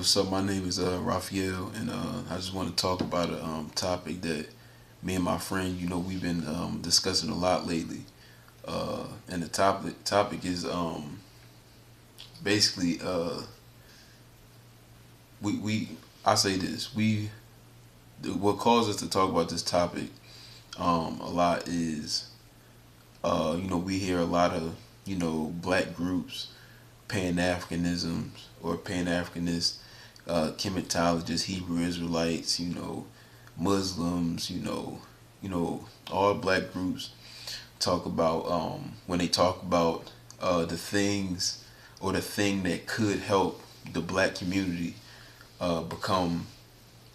what's up? My name is Raphael, and I just want to talk about a topic that me and my friend, we've been discussing a lot lately. And the topic is basically we I say this what caused us to talk about this topic a lot is we hear a lot of black groups, Pan Africanisms or Pan Africanists, chematologists, Hebrew Israelites, Muslims, all black groups talk about when they talk about the things or the thing that could help the black community become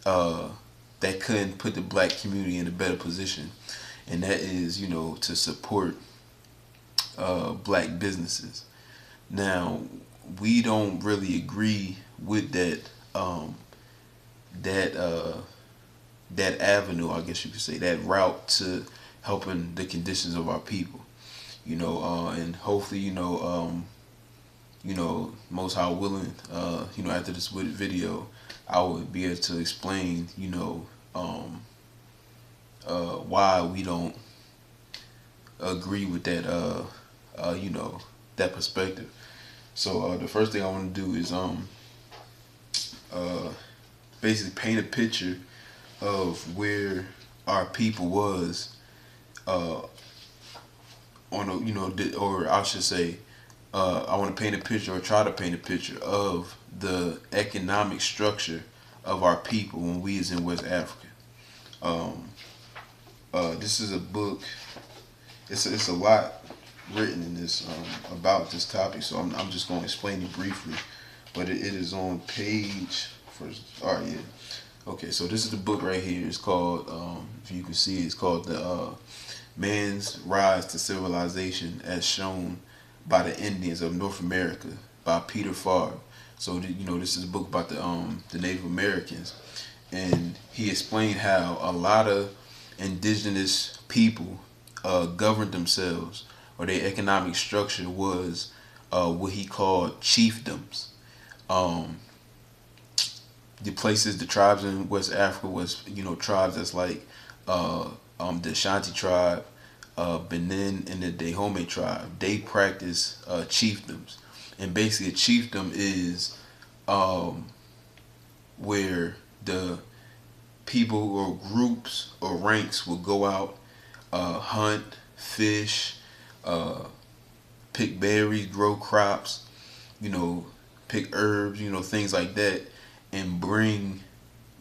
that could put the black community in a better position, and that is to support black businesses. Now, we don't really agree with that that avenue, I guess you could say, that route to helping the conditions of our people. And hopefully, most high willing, after this video, I would be able to explain, why we don't agree with that, that perspective. So the first thing I want to do is uh, basically paint a picture of where our people was uh, on a or I should say I want to paint a picture or try to paint a picture of the economic structure of our people when we is in West Africa. Um, this is a book. It's a lot written in this about this topic, so I'm just going to explain it briefly. But it is on page first. All right, yeah. Okay, so this is the book right here. It's called, if you can see, it's called the Man's Rise to Civilization as Shown by the Indians of North America by Peter Farr. So this is a book about the Native Americans, and he explained how a lot of indigenous people governed themselves, or their economic structure was what he called chiefdoms. Um, the places, the tribes in West Africa was, tribes that's like the Ashanti tribe, Benin, and the Dahomey tribe. They practice chiefdoms, and basically a chiefdom is where the people or groups or ranks will go out, hunt, fish, uh, pick berries, grow crops, you know, pick herbs, things like that, and bring,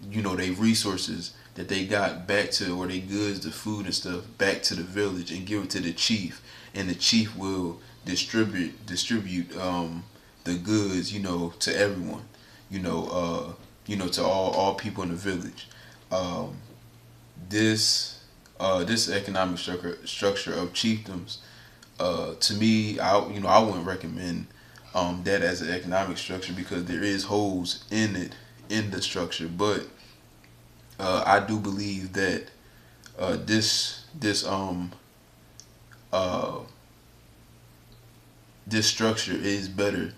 their resources that they got back to, or their goods, the food and stuff, back to the village and give it to the chief, and the chief will distribute the goods, to everyone, to all people in the village. Um, this economic structure of chiefdoms, to me, I wouldn't recommend that as an economic structure, because there is holes in it, in the structure. But I do believe that uh, this structure is better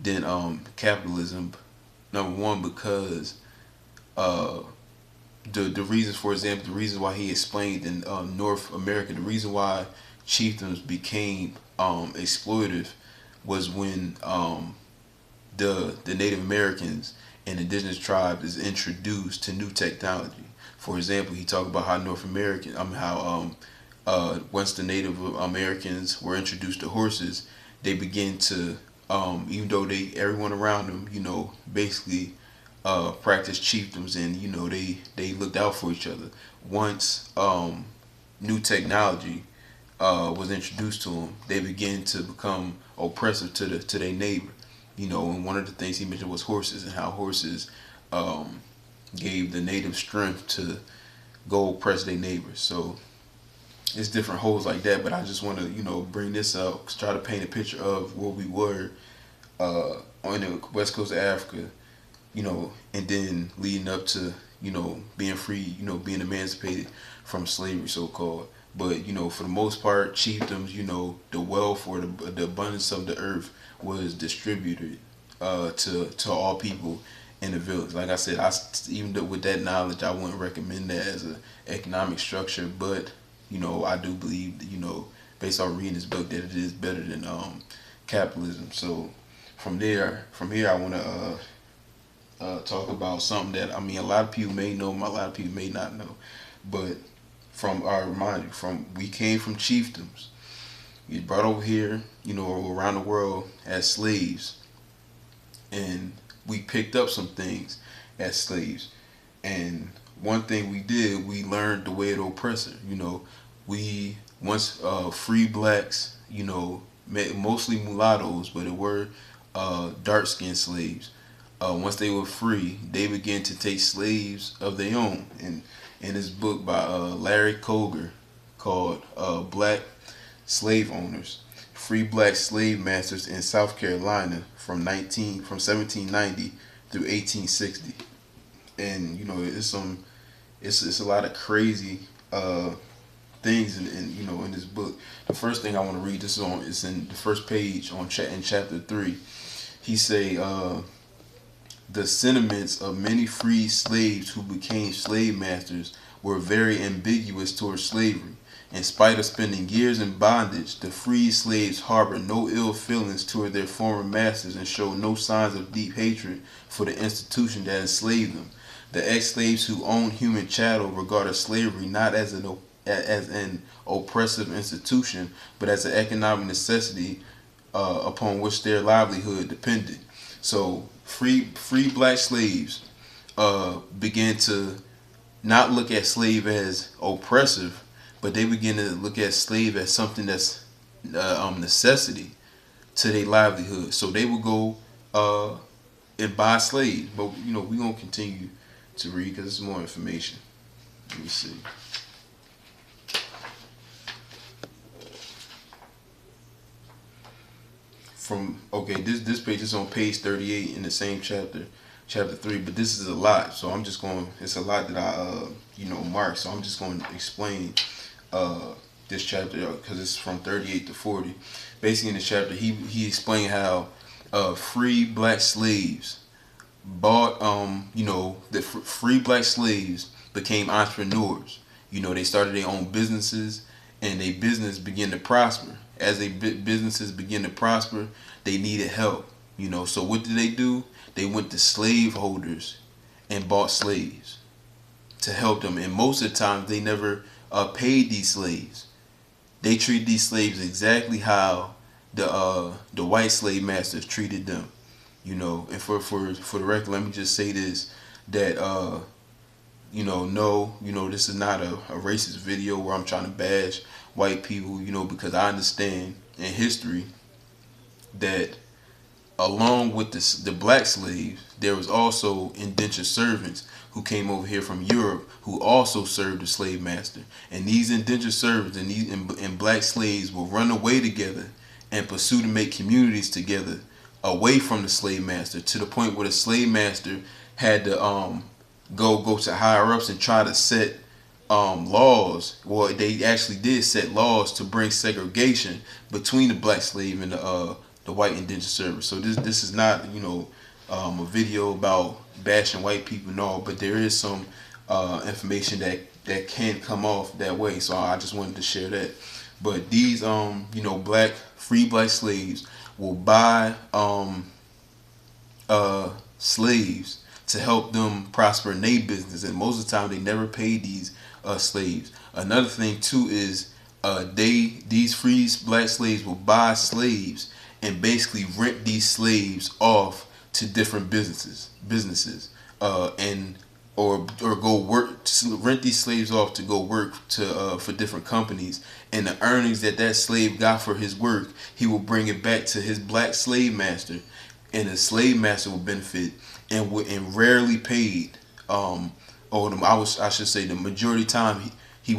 than capitalism. Number one, because uh, the reasons, for example, the reasons why he explained in North America, the reason why chiefdoms became exploitive was when the Native Americans and indigenous tribes is introduced to new technology. For example, he talked about how once the Native Americans were introduced to horses, they began to, even though everyone around them, basically practiced chiefdoms, and they looked out for each other. Once new technology was introduced to them, they began to become oppressive to their neighbor. And one of the things he mentioned was horses, and how horses gave the native strength to go oppress their neighbors. So it's different holes like that, but I just want to bring this up, try to paint a picture of where we were on the west coast of Africa, and then leading up to being free, being emancipated from slavery, so called. But for the most part, chiefdoms, the wealth or the abundance of the earth was distributed to all people, in the village. Like I said, even though with that knowledge, I wouldn't recommend that as a economic structure. But I do believe that, based on reading this book, that it is better than capitalism. So from here, I want to talk about something that a lot of people may know, a lot of people may not know. But from our reminder, we came from chiefdoms. We brought over here, around the world as slaves, and we picked up some things as slaves. And one thing we did, we learned the way of the oppressor. We once free blacks, mostly mulattoes, but it were dark skinned slaves. Once they were free, they began to take slaves of their own. And in this book by Larry Koger called Black Slave Owners, Free Black Slave Masters in South Carolina from 1790 through 1860. And it's a lot of crazy things in this book. The first thing I want to read, it's in the first page in chapter 3. He say the sentiments of many free slaves who became slave masters were very ambiguous towards slavery. In spite of spending years in bondage, the free slaves harbored no ill feelings toward their former masters and showed no signs of deep hatred for the institution that enslaved them. The ex-slaves who owned human chattel regarded slavery not as an oppressive institution, but as an economic necessity upon which their livelihood depended. So free black slaves began to not look at slave as oppressive, but they begin to look at slave as something that's necessity to their livelihood. So they would go and buy slaves. But we're gonna continue to read because there's more information. Let me see. This page is on page 38 in the same chapter 3, but this is a lot, so it's a lot that I marked, so I'm just going to explain this chapter because it's from 38 to 40. Basically in this chapter he explained how free black slaves bought the free black slaves became entrepreneurs. They started their own businesses, and their business began to prosper. As they businesses begin to prosper, they needed help. So what did they do? They went to slave holders and bought slaves to help them. And most of the time, they never paid these slaves. They treated these slaves exactly how the white slave masters treated them. And for the record, let me just say this, that this is not a racist video where I'm trying to bash white people, because I understand in history that along with the black slaves, there was also indentured servants who came over here from Europe who also served the slave master. And these indentured servants and black slaves will run away together and pursue to make communities together away from the slave master, to the point where the slave master had to go to higher ups and try to set laws. Well, they actually did set laws to bring segregation between the black slave and the white indentured servant. So this is not a video about bashing white people and all, but there is some information that can come off that way. So I just wanted to share that. But these free black slaves will buy slaves to help them prosper in their business, and most of the time they never paid these slaves. Another thing too is these free black slaves will buy slaves and basically rent these slaves off to different businesses, or go work, rent these slaves off to go work for different companies, and the earnings that slave got for his work, he will bring it back to his black slave master, and the slave master will benefit and rarely paid. I should say the majority of the time he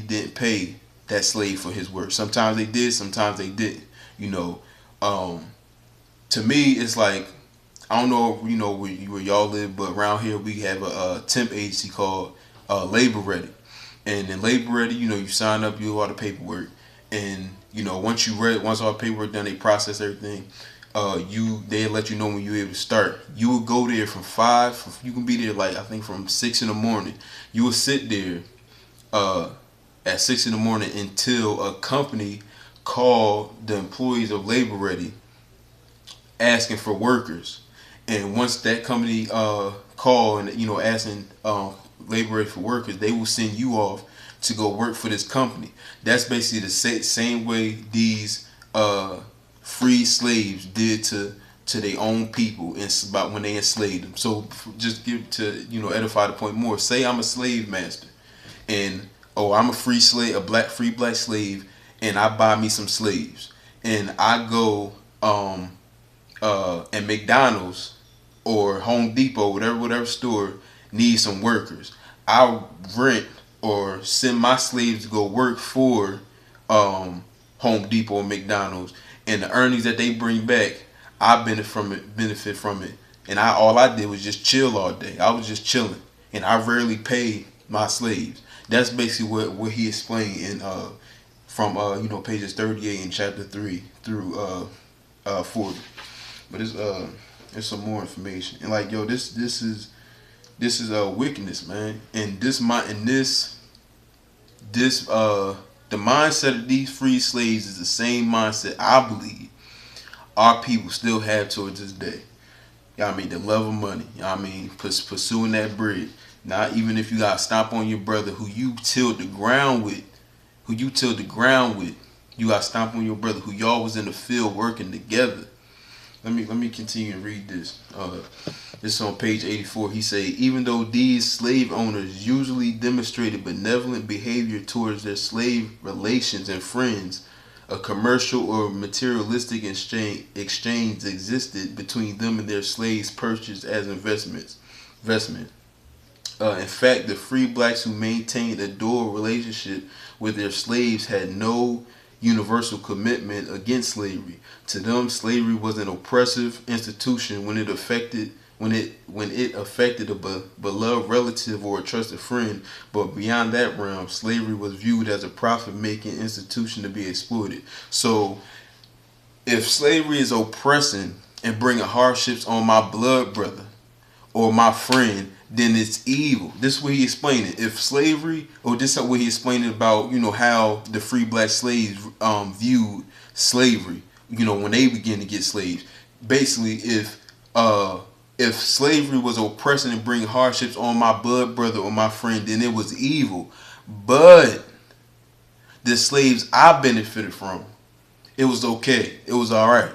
didn't pay that slave for his work. Sometimes they did, sometimes they didn't. To me, it's like, I don't know, where y'all live, but around here we have a temp agency called Labor Ready. And in Labor Ready, you sign up, you do all the paperwork, and once all the paperwork done, they process everything. They let you know when you're able to start. You will go there from 5. You can be there like I think from 6 in the morning. You will sit there uh, at 6 in the morning until a company call the employees of Labor Ready asking for workers. And once that company call and asking Labor Ready for workers, they will send you off to go work for this company. That's basically the same way these free slaves did to their own people and about when they enslaved them. So just give to edify the point more. Say I'm a slave master, and I'm a free slave, free black slave, and I buy me some slaves, and I go and McDonald's or Home Depot, whatever store needs some workers. I'll rent or send my slaves to go work for Home Depot or McDonald's, and the earnings that they bring back, I benefit from it. And all I did was just chill all day. I was just chilling, and I rarely paid my slaves. That's basically what he explained in from pages 38 in chapter 3 through 40. But there's some more information, and like this is wickedness, man. And the mindset of these free slaves is the same mindset I believe our people still have towards this day. I mean, the love of money. I mean, pursuing that bread. Not even if you got to stomp on your brother who you tilled the ground with. You got to stomp on your brother who y'all was in the field working together. Let me continue and read this. This is on page 84. He say, even though these slave owners usually demonstrated benevolent behavior towards their slave relations and friends, a commercial or materialistic exchange existed between them and their slaves purchased as investment. In fact, the free blacks who maintained a dual relationship with their slaves had no universal commitment against slavery. To them, slavery was an oppressive institution when it affected a beloved relative or a trusted friend. But beyond that realm, slavery was viewed as a profit-making institution to be exploited. So, if slavery is oppressing and bringing hardships on my blood brother or my friend, then it's evil. This is what he explained it. If slavery, or this is what he explained it about, how the free black slaves viewed slavery, when they began to get slaves. Basically, if slavery was oppressing and bringing hardships on my blood brother or my friend, then it was evil. But the slaves I benefited from, it was okay. It was all right.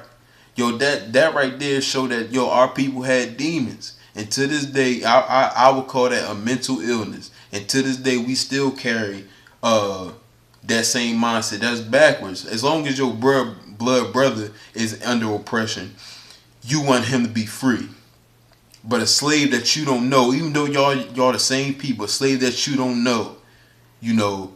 That right there showed that our people had demons. And to this day, I would call that a mental illness. And to this day, we still carry that same mindset. That's backwards. As long as your blood brother is under oppression, you want him to be free. But a slave that you don't know, even though y'all the same people, a slave that you don't know, you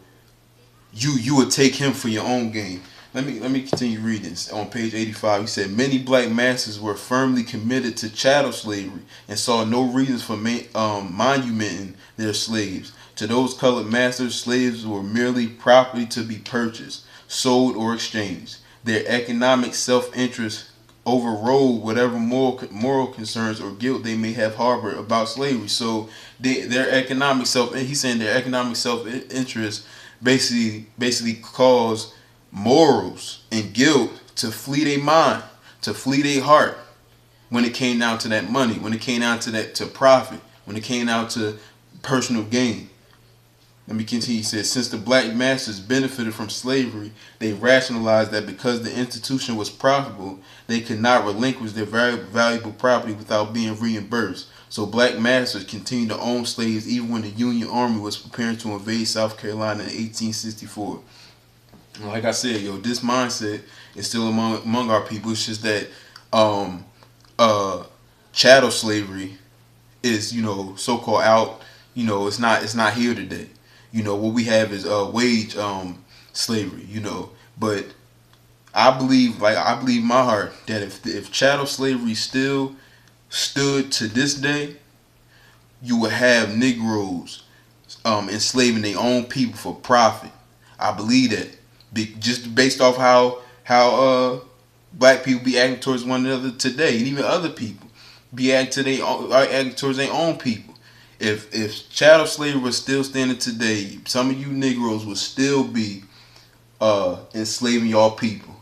would take him for your own gain. Let me continue reading. On page 85, he said, many black masters were firmly committed to chattel slavery and saw no reasons for monumenting their slaves. To those colored masters, slaves were merely property to be purchased, sold, or exchanged. Their economic self-interest overrode whatever moral concerns or guilt they may have harbored about slavery. So their economic self-interest basically caused morals and guilt to flee their mind, to flee their heart when it came down to that money, when it came down to profit, when it came down to personal gain. Let me continue. He says, since the black masters benefited from slavery, they rationalized that because the institution was profitable, they could not relinquish their very valuable property without being reimbursed. So black masters continued to own slaves even when the Union Army was preparing to invade South Carolina in 1864. Like I said, this mindset is still among our people. It's just that chattel slavery is, so-called out. It's not here today. What we have is wage slavery. But I believe in my heart that if chattel slavery still stood to this day, you would have Negroes enslaving their own people for profit. I believe that. Just based off how black people be acting towards one another today, and even other people be acting towards their own people. If chattel slavery was still standing today, some of you Negroes would still be enslaving y'all people,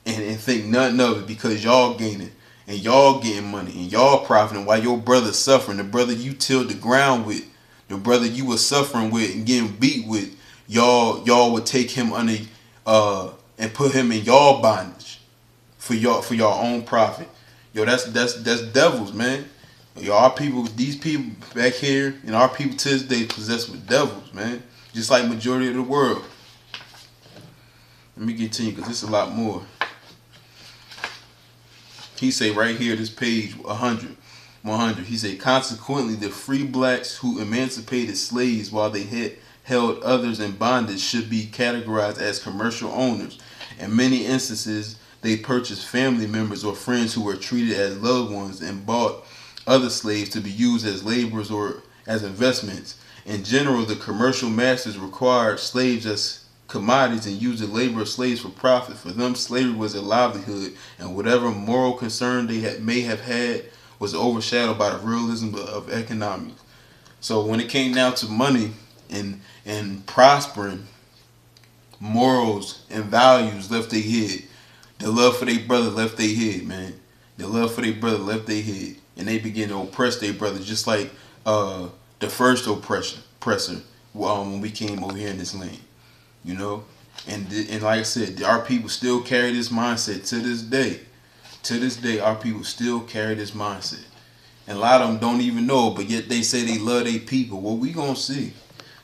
and think nothing of it, because y'all gaining and y'all getting money and y'all profiting while your brother's suffering. The brother you tilled the ground with, the brother you were suffering with and getting beat with, y'all would take him under and put him in y'all bondage for y'all own profit. Yo, that's devils, man. Yo, our people, these people back here, and our people to this day possessed with devils, man. Just like majority of the world. Let me continue, because there's a lot more. He say right here, this page 100. He say, consequently, the free blacks who emancipated slaves while they had held others in bondage should be categorized as commercial owners. In many instances, they purchased family members or friends who were treated as loved ones and bought other slaves to be used as laborers or as investments. In general, the commercial masters required slaves as commodities and used the labor of slaves for profit. For them, slavery was a livelihood, and whatever moral concern they may have had was overshadowed by the realism of economics. So when it came down to money and prospering, morals and values left their head. The love for their brother left their head, man. The love for their brother left their head, and they began to oppress their brother, just like the first oppressor when we came over here in this land, you know. And like I said, our people still carry this mindset to this day. To this day, our people still carry this mindset, and a lot of them don't even know, but yet they say they love their people. Well, we gonna see.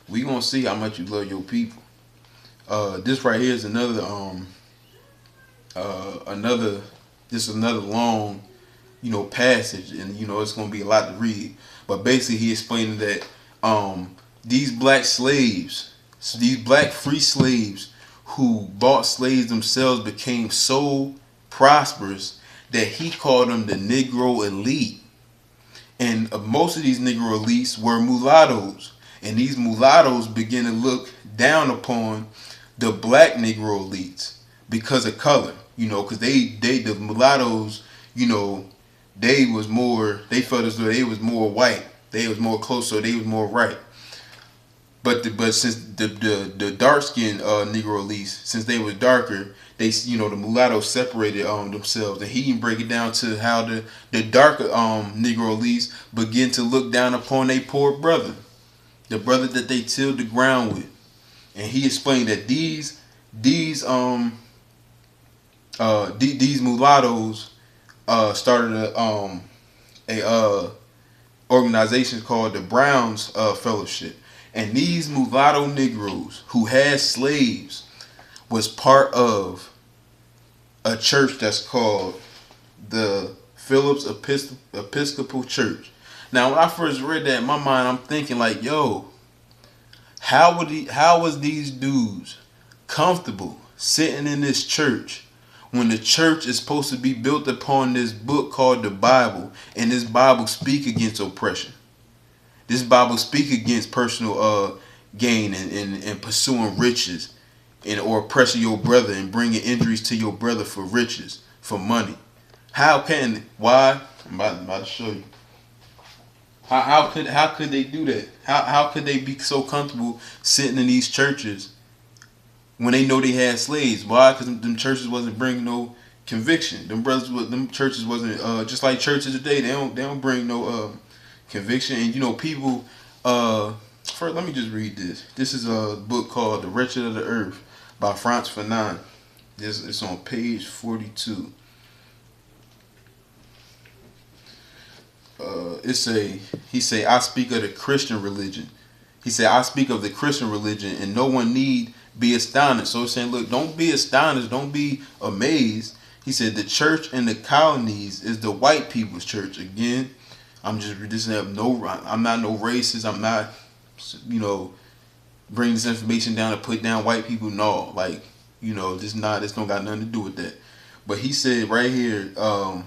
We gonna see how much you love your people. This right here is another long, passage, and it's gonna be a lot to read. But basically, he explaining that these black slaves, these black free slaves who bought slaves themselves, became so prosperous that he called them the Negro elite. And most of these Negro elites were mulattoes, and these mulattoes began to look down upon the black Negro elites because of color, because the mulattoes, they felt as though they was more white, they was more close, so they was more right. But since the dark skinned Negro elites, since they was darker, they the mulattoes separated themselves, and he can break it down to how the darker Negro elites begin to look down upon their poor brother, the brother that they tilled the ground with. And he explained that these mulattoes started a organization called the Browns Fellowship, and these mulatto Negroes who had slaves was part of a church that's called the Phillips Episcopal Church. Now, when I first read that, in my mind, I'm thinking like, yo, how was these dudes comfortable sitting in this church when the church is supposed to be built upon this book called the Bible, and this Bible speak against oppression? This Bible speak against personal gain and pursuing riches, or oppressing your brother and bringing injuries to your brother for riches, for money. Why? I'm about to show you. How could they do that? How could they be so comfortable sitting in these churches when they know they had slaves? Why? Because them churches wasn't bringing no conviction. Them churches wasn't just like churches today. They don't bring no conviction. And people. First, let me just read this. This is a book called The Wretched of the Earth by Frantz Fanon. It's on page 42. He say, I speak of the Christian religion. He said, I speak of the Christian religion, and no one need be astonished. So it's saying, look, don't be astonished, don't be amazed. He said, the church in the colonies is the white people's church. Again, I'm not no racist. I'm not, bring this information down to put down white people. No, this don't got nothing to do with that. But he said right here, I'm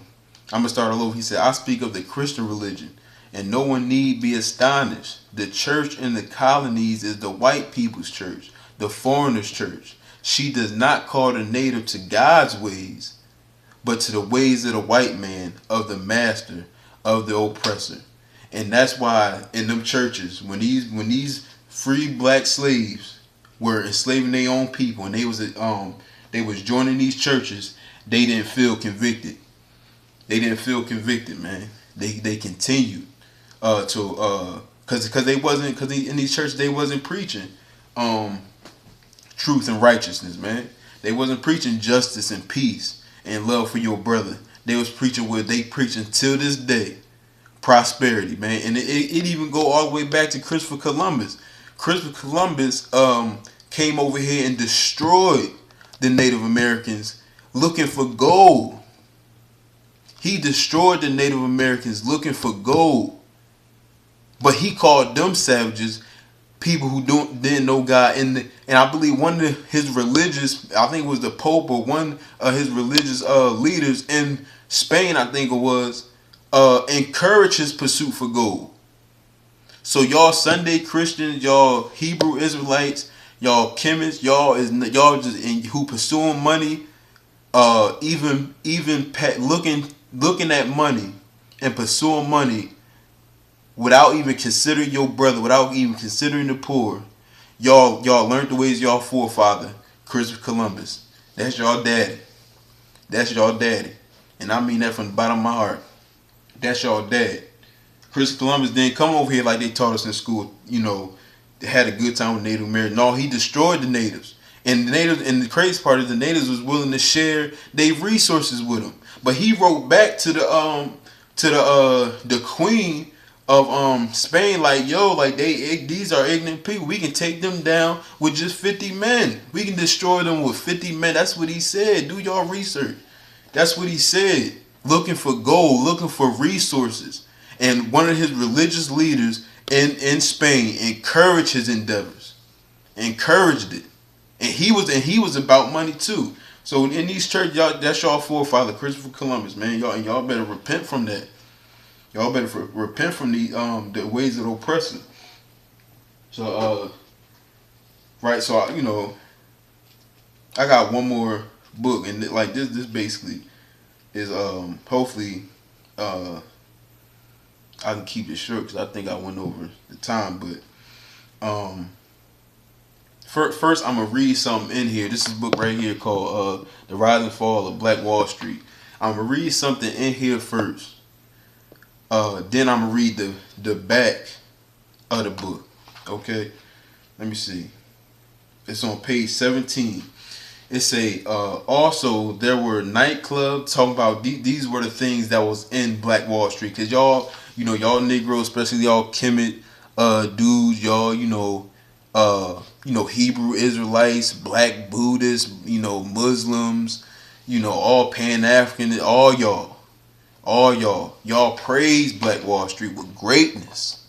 going to start all over. He said, I speak of the Christian religion, and no one need be astonished. The church in the colonies is the white people's church, the foreigner's church. She does not call the native to God's ways, but to the ways of the white man, of the master, of the oppressor. And that's why in them churches, when these free black slaves were enslaving their own people, and they was joining these churches, they didn't feel convicted. They didn't feel convicted, man. They continued because in these churches they wasn't preaching truth and righteousness, man. They wasn't preaching justice and peace and love for your brother. They was preaching what they preaching till this day, prosperity, man. And it even go all the way back to Christopher Columbus. Christopher Columbus came over here and destroyed the Native Americans looking for gold. He destroyed the Native Americans looking for gold. But he called them savages, people who didn't know God. And I believe one of his religious, I think it was the Pope or one of his religious leaders in Spain, I think it was, encouraged his pursuit for gold. So y'all Sunday Christians, y'all Hebrew Israelites, y'all chemists, y'all just who pursuing money, even looking at money and pursuing money without even considering your brother, without even considering the poor. Y'all learned the ways of y'all forefather, Christopher Columbus. That's y'all daddy. That's y'all daddy. And I mean that from the bottom of my heart. That's y'all dad. Christopher Columbus didn't come over here like they taught us in school, they had a good time with Native Americans. No, he destroyed the natives. And the crazy part is the natives was willing to share their resources with him. But he wrote back to the queen of Spain like, yo, like these are ignorant people. We can take them down with just 50 men. We can destroy them with 50 men. That's what he said. Do y'all research. That's what he said. Looking for gold, looking for resources. And one of his religious leaders in Spain encouraged his endeavors. Encouraged it. And he was about money too. So in these churches, y'all, that's y'all forefather, Christopher Columbus, man. Y'all better repent from that. Y'all better repent from the ways of the oppressor. So right, so I got one more book, and like this basically is hopefully I can keep it short because I think I went over the time, but First, I'm going to read something in here. This is a book right here called The Rise and Fall of Black Wall Street. I'm going to read something in here first. Then I'm going to read the back of the book. Okay? Let me see. It's on page 17. It say, also, there were nightclubs talking about these were the things that was in Black Wall Street. Because y'all Negroes, especially y'all Kemet dudes, y'all, Hebrew Israelites, Black Buddhists, Muslims, all Pan-African, all y'all praise Black Wall Street with greatness.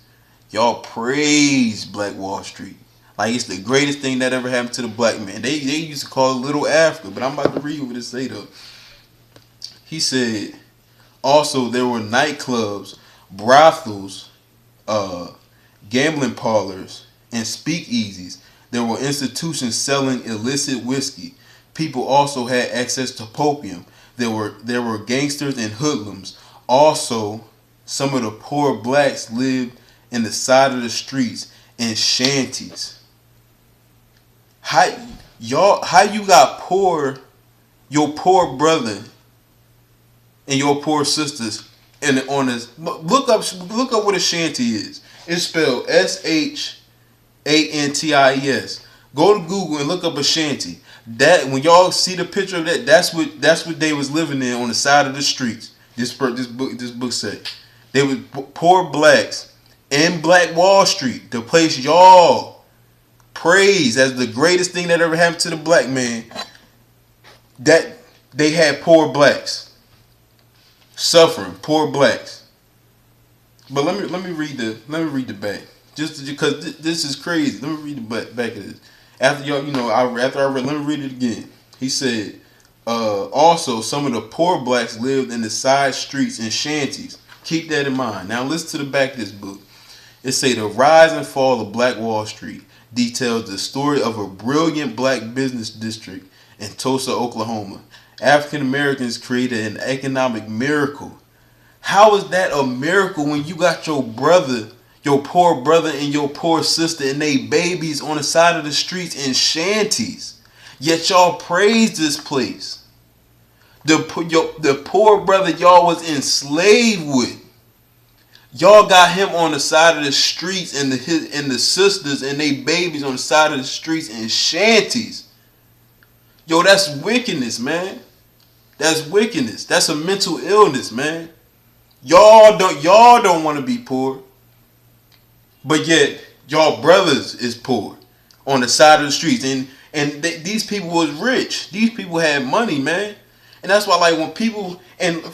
Y'all praise Black Wall Street like it's the greatest thing that ever happened to the black man. They used to call it Little Africa, but I'm about to read what it say though. He said, also there were nightclubs, brothels, gambling parlors, and speakeasies. There were institutions selling illicit whiskey. People also had access to opium. There were gangsters and hoodlums. Also, some of the poor blacks lived in the side of the streets in shanties. How you got your poor brother and your poor sisters on this? Look up what a shanty is. It's spelled SHANTIES. Go to Google and look up a shanty. That when y'all see the picture of that, that's what they was living in on the side of the streets. This book said they were poor blacks in Black Wall Street, the place y'all praise as the greatest thing that ever happened to the black man. That they had poor blacks suffering, poor blacks. But let me read the back. Just because this is crazy. Let me read the back of this. After after I read, let me read it again. He said, also some of the poor blacks lived in the side streets and shanties. Keep that in mind. Now listen to the back of this book. It say the rise and fall of Black Wall Street details the story of a brilliant black business district in Tulsa, Oklahoma. African Americans created an economic miracle. How is that a miracle when you got your brother, your poor brother and your poor sister and they babies on the side of the streets in shanties? Yet y'all praise this place. The poor brother y'all was enslaved with. Y'all got him on the side of the streets and the sisters and they babies on the side of the streets in shanties. Yo, that's wickedness, man. That's wickedness. That's a mental illness, man. Y'all don't want to be poor, but yet y'all brothers is poor on the side of the streets, and these people was rich. These people had money, man, and that's why like when people and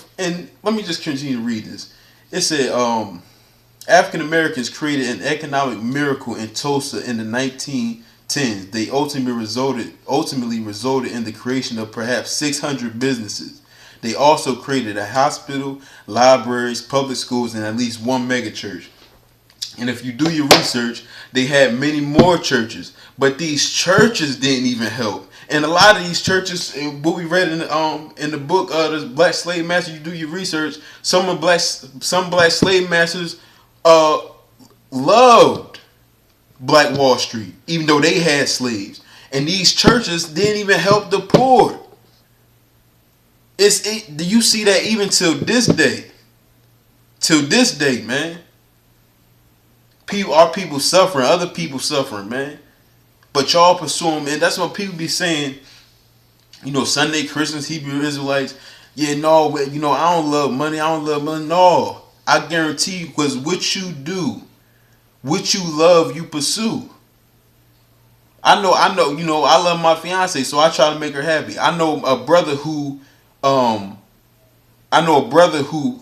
let me just continue to read this. It said African Americans created an economic miracle in Tulsa in the 1910s. They ultimately resulted in the creation of perhaps 600 businesses. They also created a hospital, libraries, public schools, and at least one megachurch. And if you do your research, they had many more churches, but these churches didn't even help. And a lot of these churches, what we read in the book, the Black Slave Masters, you do your research. Some black slave masters loved Black Wall Street, even though they had slaves. And these churches didn't even help the poor. Do you see that even till this day? Till this day, man. Our people suffering, other people suffering, man. But y'all pursue them, and that's what people be saying. You know, Sunday Christians, Hebrew Israelites. Yeah, no, I don't love money. No, I guarantee you, because what you do, what you love, you pursue. I know. I love my fiance, so I try to make her happy. I know a brother who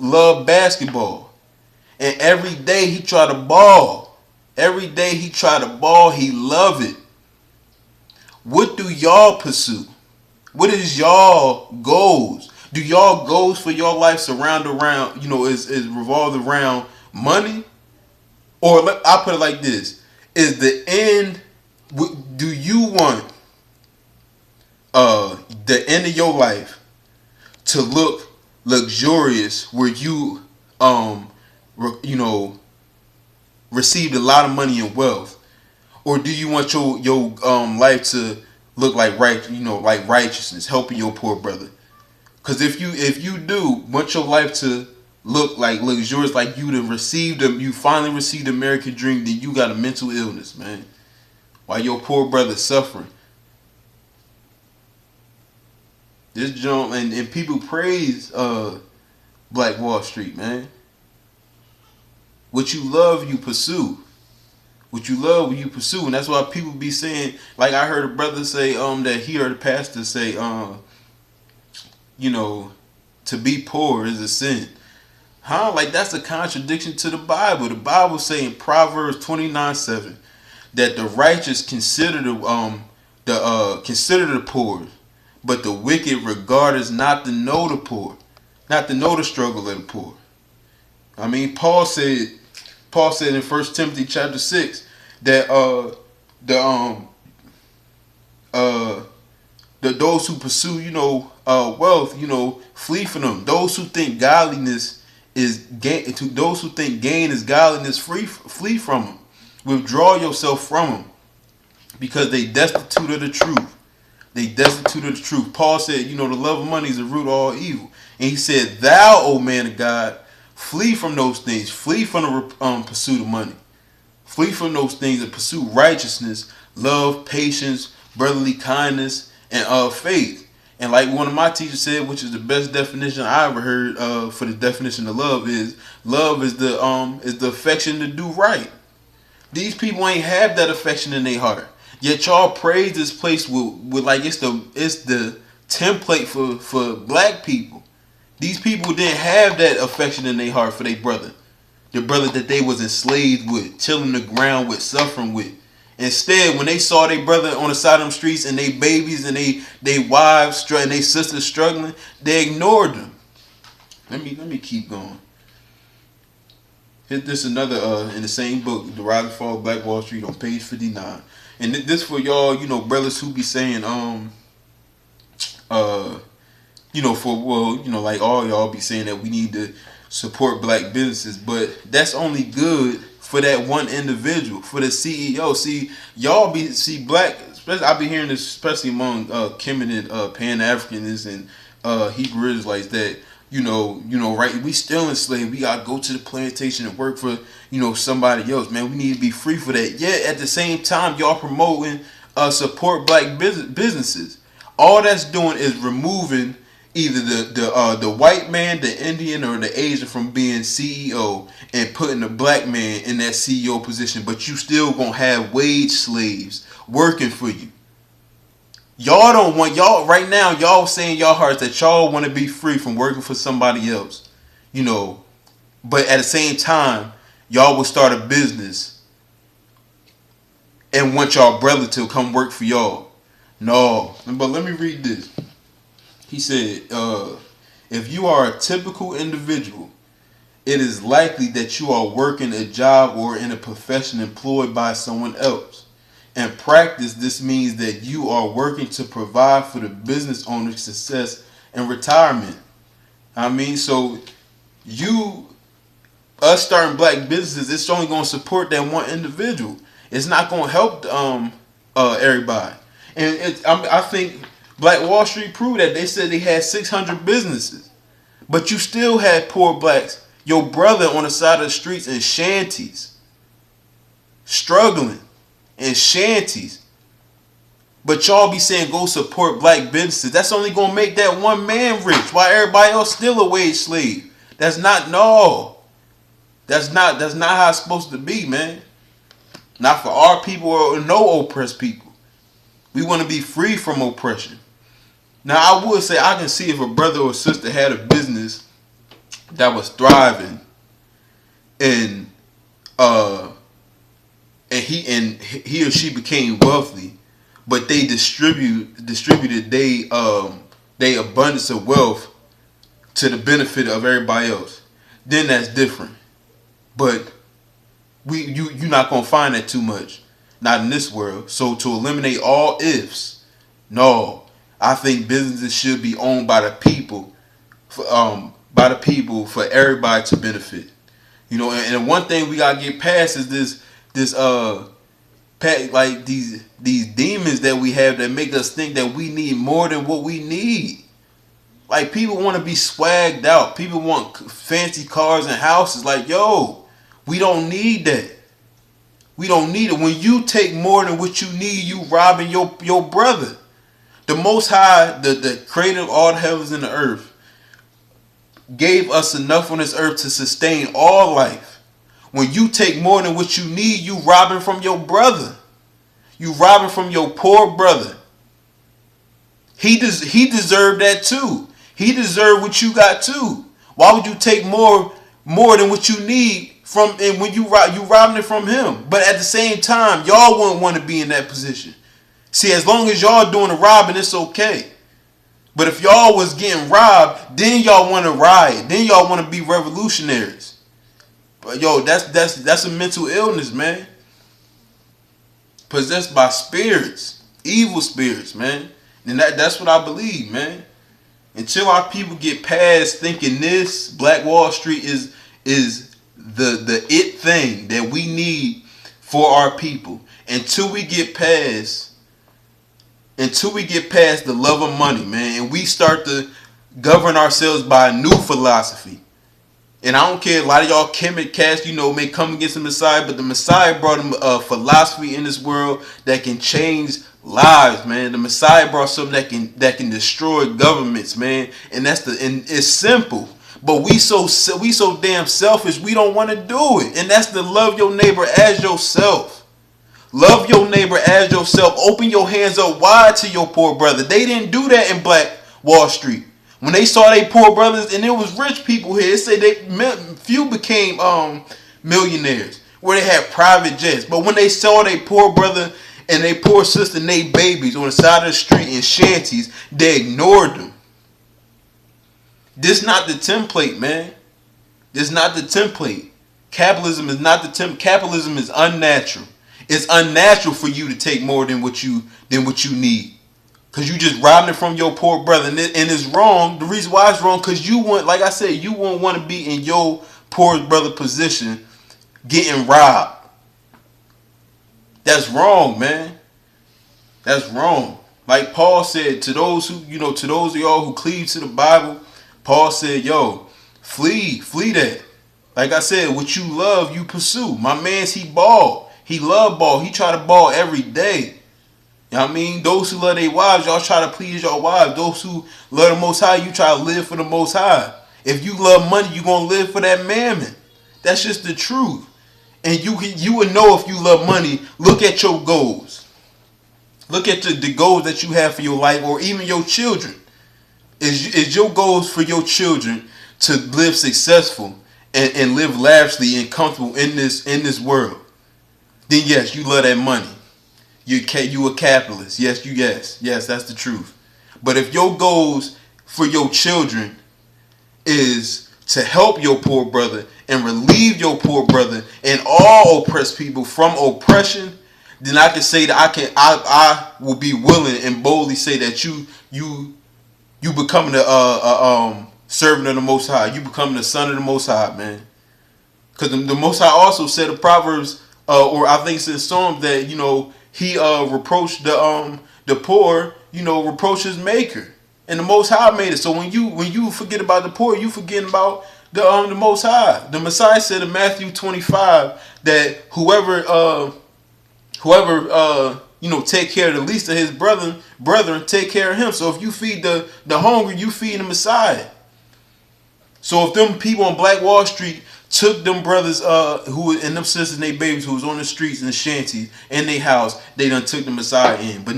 loved basketball, and every day he tried to ball. He loved it. What do y'all pursue? What is y'all goals? Do y'all goals for your life surround around, is revolved around money? Or I'll put it like this. Is the end, do you want the end of your life to look luxurious where you, received a lot of money and wealth? Or do you want your life to look like like righteousness, helping your poor brother? Because if you do want your life to look like luxurious, like you finally received the American dream, then you got a mental illness, man. While your poor brother's suffering. This junk and people praise Black Wall Street, man. What you love, you pursue. What you love, you pursue, and that's why people be saying. Like I heard a brother say, that he heard a pastor say, to be poor is a sin. Huh? Like that's a contradiction to the Bible. The Bible say in Proverbs 29:7 that the righteous consider the poor, but the wicked regardeth not to know the poor, not to know the struggle of the poor. I mean, Paul said in 1 Timothy chapter 6 that those who pursue wealth, flee from them. Those who think godliness is gain, to those who think gain is godliness, flee from them. Withdraw yourself from them, because they destitute of the truth. Paul said, the love of money is the root of all evil. And he said, thou, O man of God, flee from those things. Flee from the pursuit of money. Flee from those things and pursue righteousness, love, patience, brotherly kindness, and faith. And like one of my teachers said, which is the best definition I ever heard for the definition of love is the affection to do right. These people ain't have that affection in their heart. Yet y'all praise this place with like it's the template for black people. These people didn't have that affection in their heart for their brother. The brother that they was enslaved with, chilling the ground with, suffering with. Instead, when they saw their brother on the side of them streets and they babies and they wives and they sisters struggling, they ignored them. Let me keep going. Here's this another in the same book, The Rise and Fall of Black Wall Street, on page 59. And this for y'all, brothers who be saying like all y'all be saying that we need to support black businesses, but that's only good for that one individual, for the CEO. See, y'all be see black, especially I be hearing this, especially among Kemetic Pan Africanists and Hebrew Israelites, that right? We still enslaved. We gotta go to the plantation and work for somebody else. Man, we need to be free for that. Yet at the same time, y'all promoting support black businesses. All that's doing is removing either the white man, the Indian, or the Asian from being CEO and putting the black man in that CEO position. But you still gonna have wage slaves working for you. Y'all don't want y'all right now. Y'all saying y'all hearts that y'all want to be free from working for somebody else, But at the same time, y'all will start a business and want y'all brother to come work for y'all. No, but let me read this. He said, if you are a typical individual, it is likely that you are working a job or in a profession employed by someone else. In practice, this means that you are working to provide for the business owner's success and retirement. So us starting black businesses, it's only going to support that one individual. It's not going to help everybody. And I think Black Wall Street proved that. They said they had 600 businesses, but you still had poor blacks, your brother on the side of the streets in shanties, struggling in shanties. But y'all be saying go support black businesses. That's only gonna make that one man rich, while everybody else still a wage slave. That's not how it's supposed to be, man. Not for our people or no oppressed people. We want to be free from oppression. Now, I would say I can see if a brother or sister had a business that was thriving, and he or she became wealthy, but they distributed they abundance of wealth to the benefit of everybody else. Then that's different. But you're not gonna find that too much, not in this world. So to eliminate all ifs, no. I think businesses should be owned by the people, for everybody to benefit. And one thing we gotta get past is these demons that we have that make us think that we need more than what we need. Like, people want to be swagged out. People want fancy cars and houses. Like, yo, we don't need that. We don't need it. When you take more than what you need, you robbing your brother. The Most High, the creator of all the heavens and the earth, gave us enough on this earth to sustain all life. When you take more than what you need, you robbing from your brother. You robbing from your poor brother. He deserved that too. He deserved what you got too. Why would you take more than what you need from, and when you robbing it from him? But at the same time, y'all wouldn't want to be in that position. See, as long as y'all doing the robbing, it's okay. But if y'all was getting robbed, then y'all want to riot. Then y'all want to be revolutionaries. But yo, that's a mental illness, man. Possessed by spirits, evil spirits, man. And that's what I believe, man. Until our people get past thinking this, Black Wall Street is the it thing that we need for our people. Until we get past the love of money, man, and we start to govern ourselves by a new philosophy. And I don't care, a lot of y'all Kemet cast, may come against the Messiah, but the Messiah brought him a philosophy in this world that can change lives, man. The Messiah brought something that can destroy governments, man. And it's simple. But we so damn selfish, we don't want to do it. And that's to love your neighbor as yourself. Love your neighbor as yourself. Open your hands up wide to your poor brother. They didn't do that in Black Wall Street. When they saw they poor brothers, and it was rich people here, it said few became millionaires where they had private jets. But when they saw their poor brother and their poor sister and their babies on the side of the street in shanties, they ignored them. This not the template, man. This not the template. Capitalism is not the template. Capitalism is unnatural. It's unnatural for you to take more than what you need. Cause you just robbing it from your poor brother, and it's wrong. The reason why it's wrong, cause you want, like I said, you won't want to be in your poor brother position, getting robbed. That's wrong, man. That's wrong. Like Paul said to those who, to those of y'all who cleave to the Bible, Paul said, "Yo, flee that." Like I said, what you love, you pursue. My man's, he ball. He love ball. He try to ball every day. You know what I mean? Those who love their wives, y'all try to please your wives. Those who love the Most High, you try to live for the Most High. If you love money, you going to live for that mammon. That's just the truth. And you would know if you love money. Look at your goals. Look at the goals that you have for your life, or even your children. Is your goals for your children to live successful and live lavishly and comfortable in this world? Then yes, you love that money. You a capitalist. Yes, that's the truth. But if your goals for your children is to help your poor brother and relieve your poor brother and all oppressed people from oppression, then I can say that I will be willing and boldly say that you becoming a servant of the Most High. You becoming the son of the Most High, man. Because the Most High also said in Proverbs, or I think it's in Psalms, that he reproached the poor, reproach his maker. And the Most High made it. So when you forget about the poor, you forget about the Most High. The Messiah said in Matthew 25 that whoever take care of the least of his brethren, take care of him. So if you feed the hungry, you feed the Messiah. So if them people on Black Wall Street took them brothers who and them sisters and they babies who was on the streets and the shanties in their house, they done took the Messiah in. But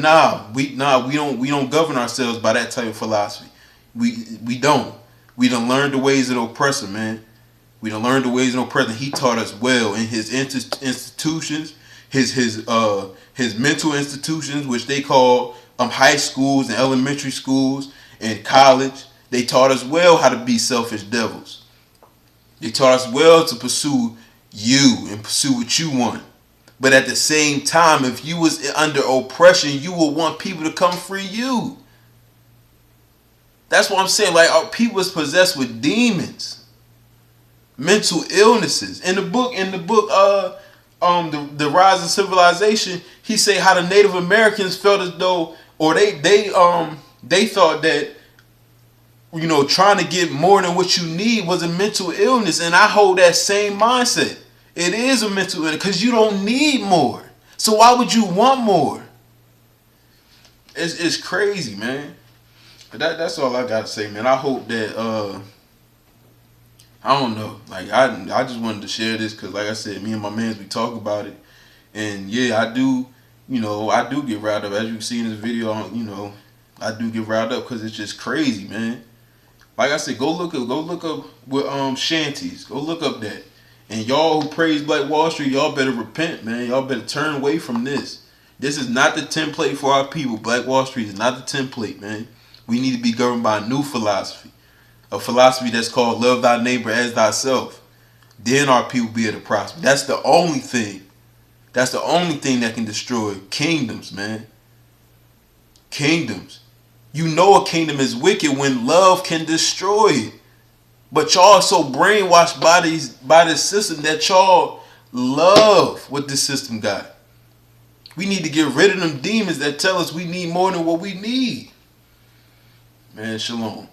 we don't govern ourselves by that type of philosophy. We don't. We done learned the ways of the oppressor, man. We done learned the ways of the oppressor. He taught us well in his institutions, his mental institutions, which they call high schools and elementary schools and college. They taught us well how to be selfish devils. They taught us well to pursue you and pursue what you want. But at the same time, if you was under oppression, you will want people to come free you. That's what I'm saying. Like, our people is possessed with demons, mental illnesses. In the book, the Rise of Civilization, he say how the Native Americans felt as though, or they thought that, trying to get more than what you need was a mental illness. And I hold that same mindset. It is a mental illness because you don't need more. So why would you want more? It's crazy, man. But that's all I got to say, man. I hope that, I don't know. Like, I just wanted to share this because, like I said, me and my mans, we talk about it. And, yeah, I do get riled up. As you can see in this video, I do get riled up because it's just crazy, man. Like I said, go look up with shanties. Go look up that. And y'all who praise Black Wall Street, y'all better repent, man. Y'all better turn away from this. This is not the template for our people. Black Wall Street is not the template, man. We need to be governed by a new philosophy. A philosophy that's called love thy neighbor as thyself. Then our people be able to prosper. That's the only thing. That's the only thing that can destroy kingdoms, man. Kingdoms. You know a kingdom is wicked when love can destroy it. But y'all are so brainwashed by this system that y'all love what this system got. We need to get rid of them demons that tell us we need more than what we need. Man, shalom.